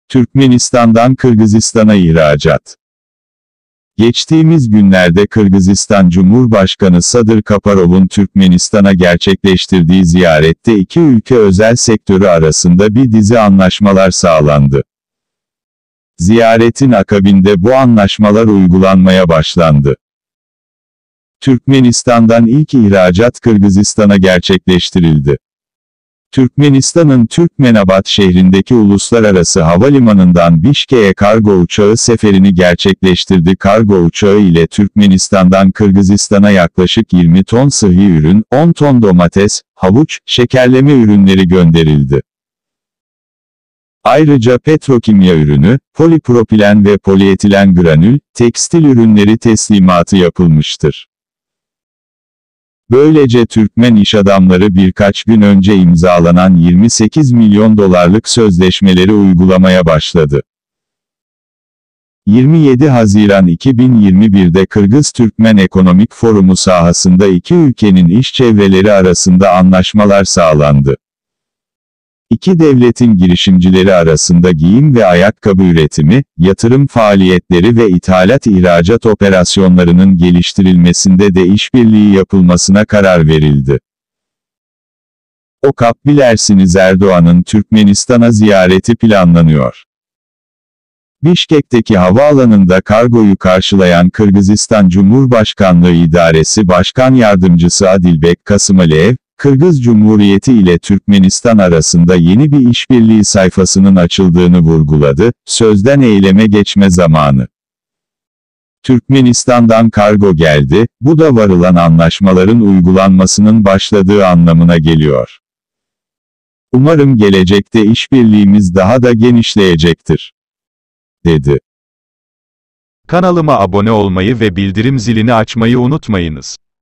Türkmenistan'dan Kırgızistan'a ihracat. Geçtiğimiz günlerde Kırgızistan Cumhurbaşkanı Sadır Kaparov'un Türkmenistan'a gerçekleştirdiği ziyarette iki ülke özel sektörü arasında bir dizi anlaşmalar sağlandı. Ziyaretin akabinde bu anlaşmalar uygulanmaya başlandı. Türkmenistan'dan ilk ihracat Kırgızistan'a gerçekleştirildi. Türkmenistan'ın Türkmenabat şehrindeki uluslararası havalimanından Bişkek'e kargo uçağı seferini gerçekleştirdi. Kargo uçağı ile Türkmenistan'dan Kırgızistan'a yaklaşık 20 ton sıhhi ürün, 10 ton domates, havuç, şekerleme ürünleri gönderildi. Ayrıca petrokimya ürünü, polipropilen ve polietilen granül, tekstil ürünleri teslimatı yapılmıştır. Böylece Türkmen iş adamları birkaç gün önce imzalanan 28 milyon dolarlık sözleşmeleri uygulamaya başladı. 27 Haziran 2021'de Kırgız-Türkmen Ekonomik Forumu sahasında iki ülkenin iş çevreleri arasında anlaşmalar sağlandı. İki devletin girişimcileri arasında giyim ve ayakkabı üretimi, yatırım faaliyetleri ve ithalat-ihracat operasyonlarının geliştirilmesinde de işbirliği yapılmasına karar verildi. Bilirsiniz Erdoğan'ın Türkmenistan'a ziyareti planlanıyor. Bişkek'teki havaalanında kargoyu karşılayan Kırgızistan Cumhurbaşkanlığı İdaresi Başkan Yardımcısı Adilbek Kasımaliyev, Kırgız Cumhuriyeti ile Türkmenistan arasında yeni bir işbirliği sayfasının açıldığını vurguladı, sözden eyleme geçme zamanı. Türkmenistan'dan kargo geldi, bu da varılan anlaşmaların uygulanmasının başladığı anlamına geliyor. Umarım gelecekte işbirliğimiz daha da genişleyecektir, dedi. Kanalıma abone olmayı ve bildirim zilini açmayı unutmayınız.